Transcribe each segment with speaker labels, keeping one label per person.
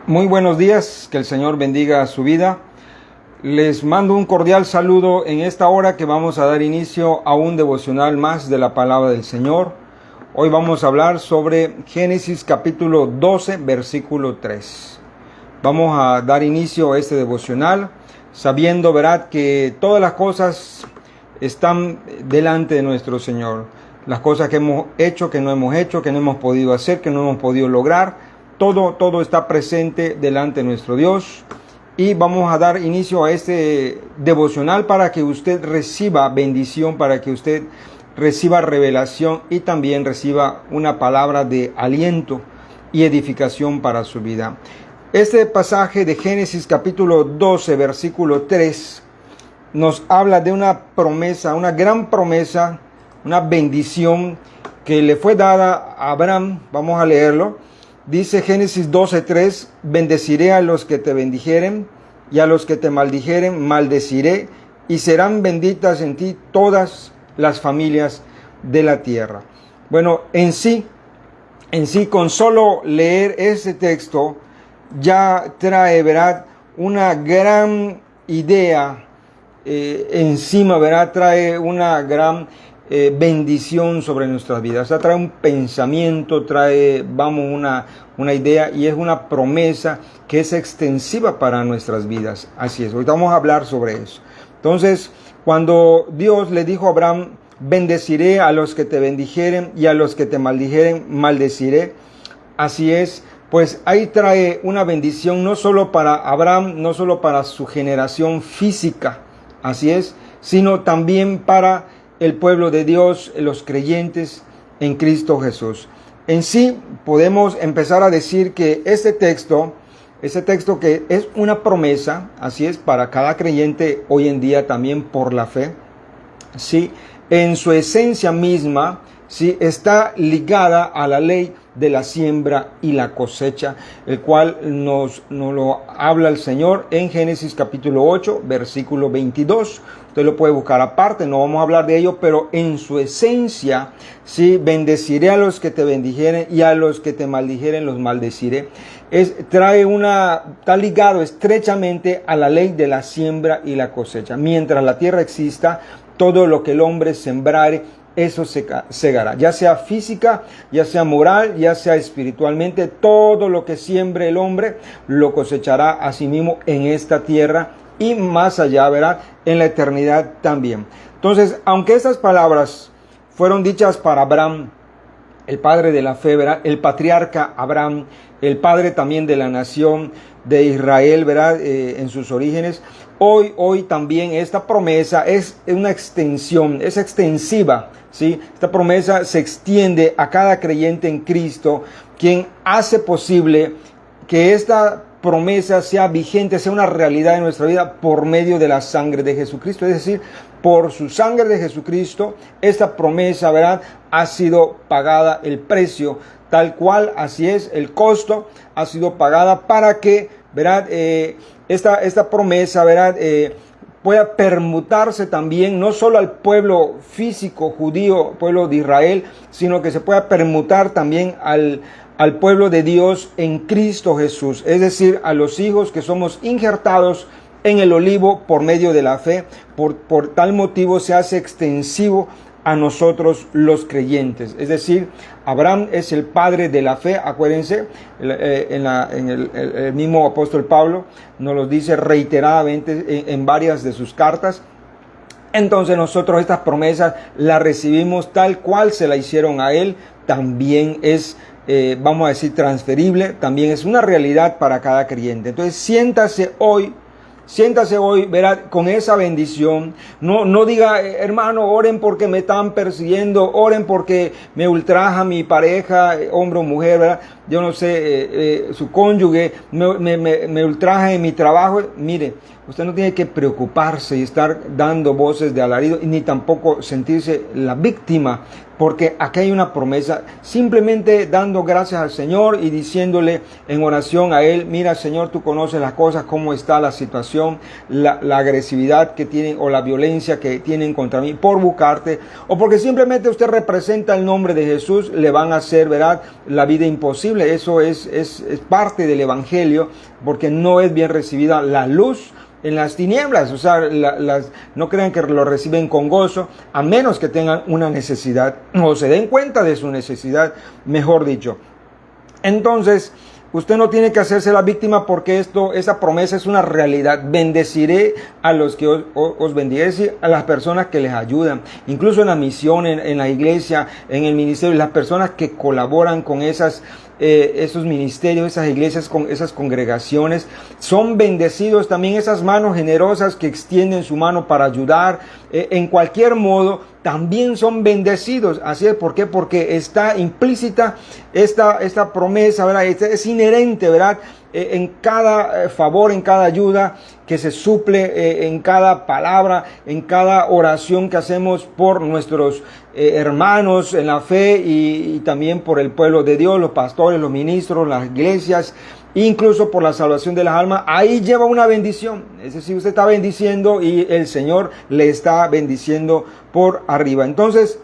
Speaker 1: Muy buenos días, que el Señor bendiga su vida. Les mando un cordial saludo en esta hora que vamos a dar inicio a un devocional más de la palabra del Señor. Hoy vamos a hablar sobre Génesis capítulo 12, versículo 3. Vamos a dar inicio a este devocional sabiendo, ¿verdad?, que todas las cosas están delante de nuestro Señor. Las cosas que hemos hecho, que no hemos hecho, que no hemos podido hacer, que no hemos podido lograr. Todo está presente delante de nuestro Dios. Y vamos a dar inicio a este devocional para que usted reciba bendición, para que usted reciba revelación y también reciba una palabra de aliento y edificación para su vida. Este pasaje de Génesis capítulo 12, versículo 3, nos habla de una promesa, una gran promesa, una bendición que le fue dada a Abraham. Vamos a leerlo. Dice Génesis 12:3, bendeciré a los que te bendijeren y a los que te maldijeren maldeciré, y serán benditas en ti todas las familias de la tierra. Bueno, en sí, con solo leer ese texto ya trae, ¿verdad?, una gran idea encima, ¿verdad?, trae una gran bendición sobre nuestras vidas. O sea, trae un pensamiento, trae, una idea, y es una promesa que es extensiva para nuestras vidas. Así es, ahorita vamos a hablar sobre eso. Entonces, cuando Dios le dijo a Abraham, bendeciré a los que te bendijeren y a los que te maldijeren maldeciré. Así es, pues ahí trae una bendición no solo para Abraham, no solo para su generación física, así es, sino también para el pueblo de Dios, los creyentes en Cristo Jesús. En sí, podemos empezar a decir que este texto que es una promesa, así es, para cada creyente hoy en día también por la fe, sí, en su esencia misma, sí, está ligada a la ley de la siembra y la cosecha, el cual nos lo habla el Señor en Génesis capítulo 8, versículo 22. Usted lo puede buscar aparte, no vamos a hablar de ello, pero en su esencia, sí, bendeciré a los que te bendijeren y a los que te maldijeren los maldeciré. Está ligado estrechamente a la ley de la siembra y la cosecha. Mientras la tierra exista, todo lo que el hombre sembrare, eso segará, ya sea física, ya sea moral, ya sea espiritualmente. Todo lo que siembre el hombre lo cosechará a sí mismo en esta tierra y más allá, ¿verdad?, en la eternidad también. Entonces, aunque estas palabras fueron dichas para Abraham, el padre de la fe, ¿verdad?, el patriarca Abraham, el padre también de la nación de Israel, ¿verdad?, en sus orígenes, hoy también esta promesa es una extensión, es extensiva, ¿sí? Esta promesa se extiende a cada creyente en Cristo, quien hace posible que esta promesa sea vigente, sea una realidad en nuestra vida por medio de la sangre de Jesucristo. Es decir, por su sangre de Jesucristo, esta promesa, ¿verdad?, ha sido pagada, el precio, tal cual, así es, el costo ha sido pagada para que, ¿verdad?, esta promesa, ¿verdad?, pueda permutarse también, no solo al pueblo físico judío, pueblo de Israel, sino que se pueda permutar también al pueblo de Dios en Cristo Jesús, es decir, a los hijos que somos injertados en el olivo por medio de la fe. Por tal motivo se hace extensivo a nosotros los creyentes. Es decir, Abraham es el padre de la fe. Acuérdense, el mismo apóstol Pablo nos lo dice reiteradamente en varias de sus cartas. Entonces nosotros estas promesas las recibimos tal cual se la hicieron a él. También es, vamos a decir, transferible. También es una realidad para cada creyente. Entonces siéntase hoy, verá, con esa bendición. No diga, hermano, oren porque me están persiguiendo, oren porque me ultraja mi pareja, hombre o mujer, ¿verdad? Yo no sé, su cónyuge, me ultraja en mi trabajo. Mire, usted no tiene que preocuparse y estar dando voces de alarido, ni tampoco sentirse la víctima, porque aquí hay una promesa, simplemente dando gracias al Señor y diciéndole en oración a Él: mira, Señor, tú conoces las cosas, cómo está la situación, la agresividad que tienen o la violencia que tienen contra mí por buscarte, o porque simplemente usted representa el nombre de Jesús, le van a hacer, ¿verdad?, la vida imposible. Eso es parte del Evangelio, porque no es bien recibida la luz en las tinieblas. O sea, no crean que lo reciben con gozo, a menos que tengan una necesidad o se den cuenta de su necesidad, mejor dicho. Entonces, usted no tiene que hacerse la víctima, porque esa promesa es una realidad. Bendeciré a los que os bendiga, es decir, a las personas que les ayudan, incluso en la misión, en la iglesia, en el ministerio, las personas que colaboran con esos ministerios, esas iglesias, con esas congregaciones, son bendecidos también. Esas manos generosas que extienden su mano para ayudar, en cualquier modo, también son bendecidos. Así es. ¿Por qué? Porque está implícita esta promesa, ¿verdad? Es inherente, ¿verdad?, en cada favor, en cada ayuda que se suple, en cada palabra, en cada oración que hacemos por nuestros hermanos en la fe, y también por el pueblo de Dios, los pastores, los ministros, las iglesias, incluso por la salvación de las almas. Ahí lleva una bendición. Es decir, usted está bendiciendo y el Señor le está bendiciendo por arriba. Entonces,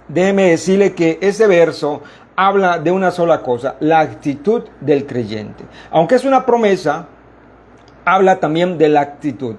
Speaker 1: déjeme decirle que ese verso habla de una sola cosa: la actitud del creyente. Aunque es una promesa, habla también de la actitud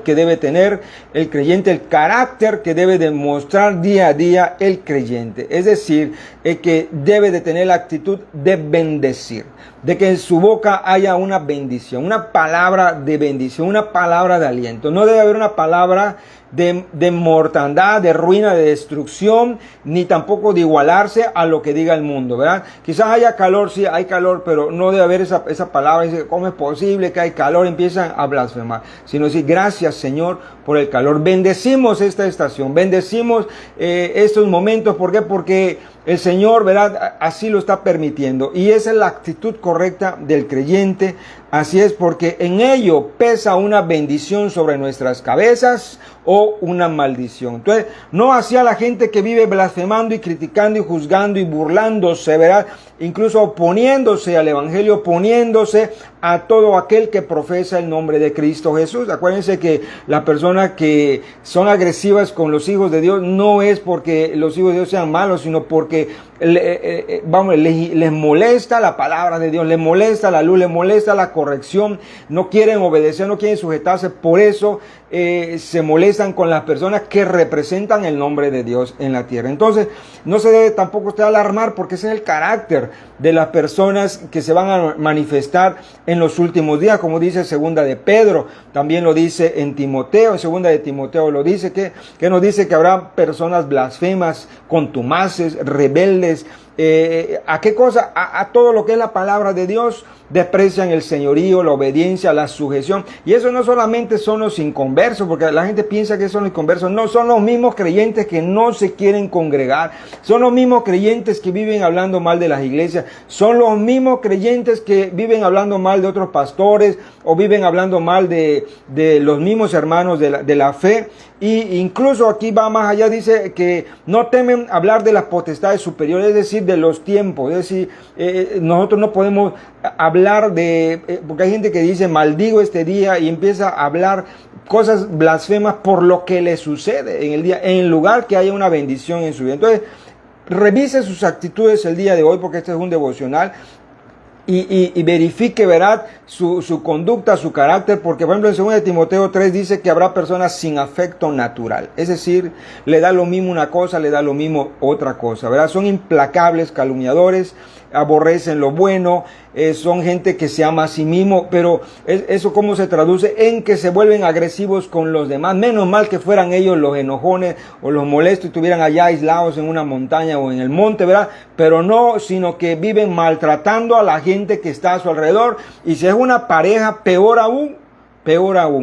Speaker 1: que debe tener el creyente, el carácter que debe demostrar día a día el creyente. Es decir, que debe de tener la actitud de bendecir, de que en su boca haya una bendición, una palabra de bendición, una palabra de aliento. No debe haber una palabra de mortandad, de ruina, de destrucción, ni tampoco de igualarse a lo que diga el mundo, ¿verdad? Quizás haya calor, sí, hay calor, pero no debe haber esa palabra. Dice: ¿cómo es posible que hay calor? Empiezan a blasfemar. Sino decir: gracias, Señor, por el calor. Bendecimos esta estación, bendecimos estos momentos. ¿Por qué? Porque el Señor, ¿verdad?, así lo está permitiendo. Y esa es la actitud correcta del creyente. Así es, porque en ello pesa una bendición sobre nuestras cabezas o una maldición. Entonces, no hacia la gente que vive blasfemando y criticando y juzgando y burlándose, ¿verdad?, incluso oponiéndose al Evangelio, oponiéndose a todo aquel que profesa el nombre de Cristo Jesús. Acuérdense que las personas que son agresivas con los hijos de Dios no es porque los hijos de Dios sean malos, sino porque les molesta la palabra de Dios, les molesta la luz, les molesta la corrección, no quieren obedecer, no quieren sujetarse. Por eso se molestan con las personas que representan el nombre de Dios en la tierra. Entonces, no se debe tampoco usted alarmar, porque ese es el carácter de las personas que se van a manifestar en los últimos días, como dice segunda de Pedro, también lo dice en Timoteo, en segunda de Timoteo lo dice, que nos dice que habrá personas blasfemas, contumaces, rebeldes. ¿A qué cosa? A todo lo que es la palabra de Dios. Desprecian el señorío, la obediencia, la sujeción. Y eso no solamente son los inconversos, porque la gente piensa que son los inconversos. No, son los mismos creyentes que no se quieren congregar. Son los mismos creyentes que viven hablando mal de las iglesias. Son los mismos creyentes que viven hablando mal de otros pastores, o viven hablando mal de los mismos hermanos de la fe. Y incluso aquí va más allá, dice que no temen hablar de las potestades superiores, es decir, de los tiempos. Es decir, nosotros no podemos hablar porque hay gente que dice: maldigo este día, y empieza a hablar cosas blasfemas por lo que le sucede en el día, en lugar que haya una bendición en su vida. Entonces, revise sus actitudes el día de hoy, porque este es un devocional. Y verifique, ¿verdad?, su conducta, su carácter, porque por ejemplo en 2 de Timoteo 3 dice que habrá personas sin afecto natural, es decir, le da lo mismo una cosa, le da lo mismo otra cosa, ¿verdad? Son implacables, calumniadores, aborrecen lo bueno, son gente que se ama a sí mismo. Pero eso ¿cómo se traduce? En que se vuelven agresivos con los demás. Menos mal que fueran ellos los enojones o los molestos y estuvieran allá aislados en una montaña o en el monte, ¿verdad? Pero no, sino que viven maltratando a la gente que está a su alrededor. Y si es una pareja, peor aún.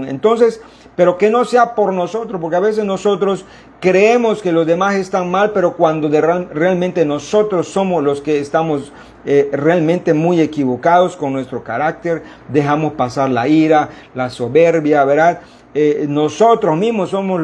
Speaker 1: Entonces, pero que no sea por nosotros, porque a veces nosotros creemos que los demás están mal, pero cuando realmente nosotros somos los que estamos realmente muy equivocados con nuestro carácter, dejamos pasar la ira, la soberbia, ¿verdad? Nosotros mismos somos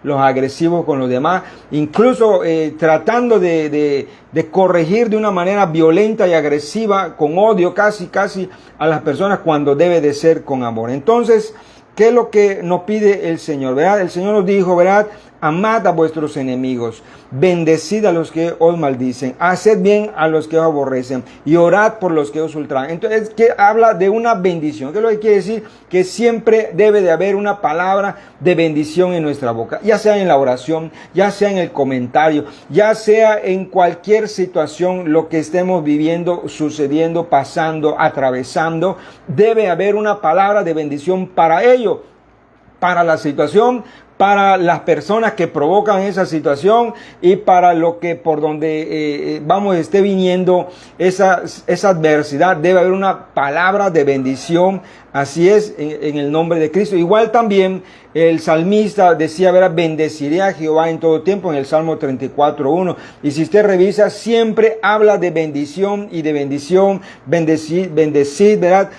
Speaker 1: los agresivos con los demás, incluso tratando de corregir de una manera violenta y agresiva, con odio casi a las personas, cuando debe de ser con amor. Entonces, ¿qué es lo que nos pide el Señor? ¿Verdad? El Señor nos dijo, ¿verdad? Amad a vuestros enemigos, bendecid a los que os maldicen, haced bien a los que os aborrecen y orad por los que os ultrajan. Entonces, ¿qué habla de una bendición? ¿Qué es lo que quiere decir? Que siempre debe de haber una palabra de bendición en nuestra boca, ya sea en la oración, ya sea en el comentario, ya sea en cualquier situación, lo que estemos viviendo, sucediendo, pasando, atravesando, debe haber una palabra de bendición para ello, para la situación, para las personas que provocan esa situación y para lo que por donde esté viniendo esa adversidad. Debe haber una palabra de bendición. Así es, en el nombre de Cristo. Igual también el salmista decía, verá, bendeciré a Jehová en todo tiempo, en el Salmo 34:1. Y si usted revisa, siempre habla de bendición y de bendición. Bendecid, ¿verdad?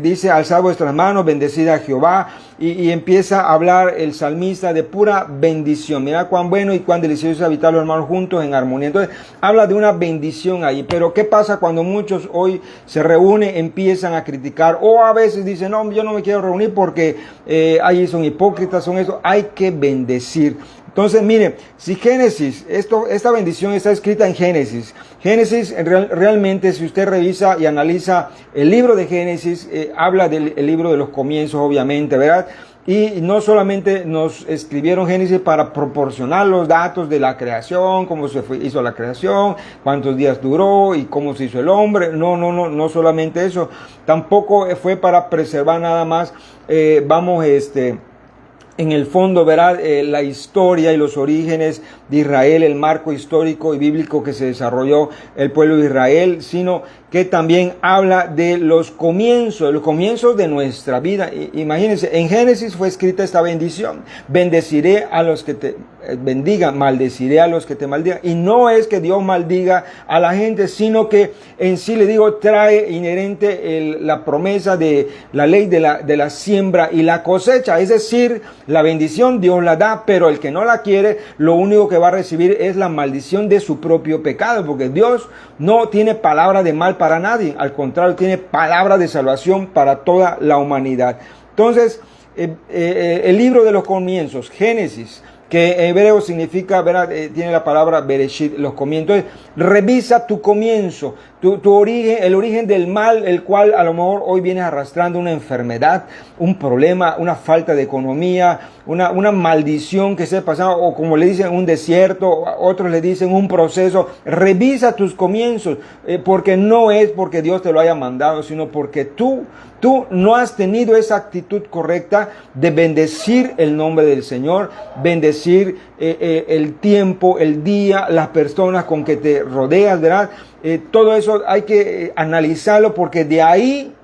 Speaker 1: Dice, alzad vuestras manos, bendecid a Jehová. Y empieza a hablar el salmista de pura bendición. Mira cuán bueno y cuán delicioso es habitar los hermanos juntos en armonía. Entonces, habla de una bendición ahí. Pero ¿qué pasa cuando muchos hoy se reúnen, empiezan a criticar, o a veces dicen, no, yo no me quiero reunir porque ahí son hipócritas, son eso? Hay que bendecir. Entonces, mire, si Génesis, esta bendición está escrita en Génesis. Génesis, realmente, si usted revisa y analiza el libro de Génesis, habla del libro de los comienzos, obviamente, ¿verdad? Y no solamente nos escribieron Génesis para proporcionar los datos de la creación, cómo se hizo la creación, cuántos días duró y cómo se hizo el hombre. No solamente eso. Tampoco fue para preservar nada más, en el fondo, verá la historia y los orígenes de Israel, el marco histórico y bíblico que se desarrolló el pueblo de Israel, sino que también habla de los comienzos de nuestra vida. Imagínense, en Génesis fue escrita esta bendición: bendeciré a los que te bendigan, maldeciré a los que te maldigan. Y no es que Dios maldiga a la gente, sino que en sí, le digo, trae inherente la promesa de la ley de la siembra y la cosecha. Es decir, la bendición Dios la da, pero el que no la quiere, lo único que va a recibir es la maldición de su propio pecado, porque Dios no tiene palabra de mal para nadie, al contrario, tiene palabra de salvación para toda la humanidad. Entonces, el libro de los comienzos, Génesis, que en hebreo significa, ¿verdad? Tiene la palabra Bereshit, los comienzos. Entonces, revisa tu comienzo, tu origen, el origen del mal, el cual a lo mejor hoy vienes arrastrando una enfermedad, un problema, una falta de economía, una maldición que se ha pasado, o como le dicen, un desierto, otros le dicen un proceso. Revisa tus comienzos, porque no es porque Dios te lo haya mandado, sino porque tú no has tenido esa actitud correcta de bendecir el nombre del Señor, bendecir el tiempo, el día, las personas con que te rodeas, ¿verdad? Todo eso hay que analizarlo, porque de ahí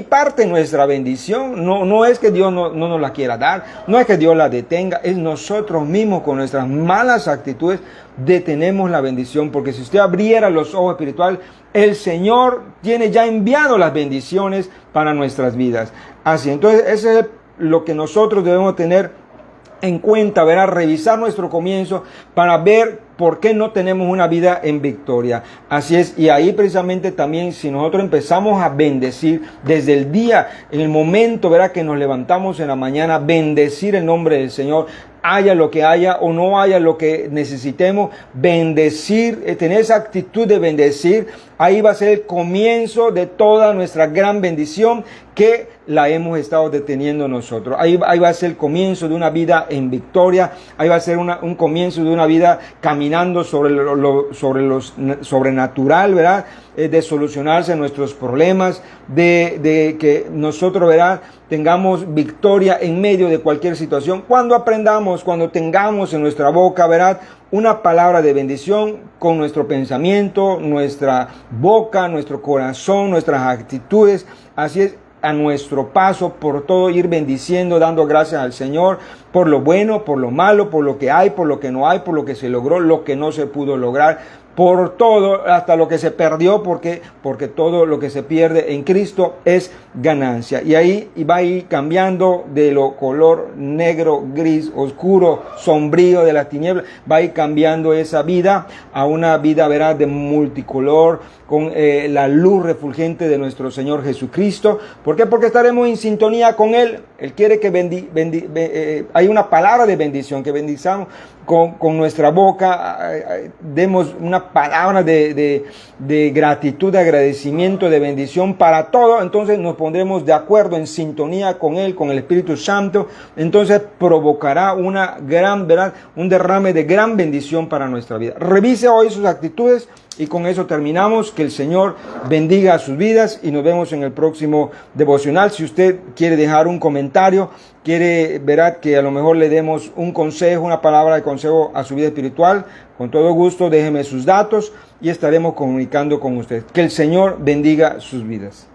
Speaker 1: parte nuestra bendición. No es que Dios no nos la quiera dar, no es que Dios la detenga, es nosotros mismos con nuestras malas actitudes detenemos la bendición. Porque si usted abriera los ojos espirituales, el Señor tiene ya enviado las bendiciones para nuestras vidas. Así, entonces, eso es lo que nosotros debemos tener en cuenta, verá, revisar nuestro comienzo para ver por qué no tenemos una vida en victoria. Así es, y ahí precisamente también, si nosotros empezamos a bendecir desde el día, en el momento, verá, que nos levantamos en la mañana, bendecir el nombre del Señor, haya lo que haya o no haya lo que necesitemos, bendecir, tener esa actitud de bendecir, ahí va a ser el comienzo de toda nuestra gran bendición que la hemos estado deteniendo nosotros. Ahí va a ser el comienzo de una vida en victoria, ahí va a ser un comienzo de una vida caminando sobre lo sobrenatural, ¿verdad? De solucionarse nuestros problemas, de que nosotros, ¿verdad?, tengamos victoria en medio de cualquier situación. Cuando aprendamos, cuando tengamos en nuestra boca, ¿verdad?, una palabra de bendición con nuestro pensamiento, nuestra boca, nuestro corazón, nuestras actitudes. Así es, a nuestro paso, por todo ir bendiciendo, dando gracias al Señor, por lo bueno, por lo malo, por lo que hay, por lo que no hay, por lo que se logró, lo que no se pudo lograr, por todo, hasta lo que se perdió, porque todo lo que se pierde en Cristo es ganancia. Y ahí va a ir cambiando de lo color negro, gris, oscuro, sombrío de la tiniebla, va a ir cambiando esa vida a una vida, verás, de multicolor, con la luz refulgente de nuestro Señor Jesucristo. ¿Por qué? Porque estaremos en sintonía con Él. Él quiere que hay una palabra de bendición, que bendizamos con nuestra boca, demos una palabra de gratitud, de agradecimiento, de bendición para todo. Entonces nos pondremos de acuerdo, en sintonía con Él, con el Espíritu Santo. Entonces provocará una gran, ¿verdad?, un derrame de gran bendición para nuestra vida. Revise hoy sus actitudes. Y con eso terminamos. Que el Señor bendiga a sus vidas y nos vemos en el próximo devocional. Si usted quiere dejar un comentario, quiere ver que a lo mejor le demos un consejo, una palabra de consejo a su vida espiritual, con todo gusto déjeme sus datos y estaremos comunicando con usted. Que el Señor bendiga sus vidas.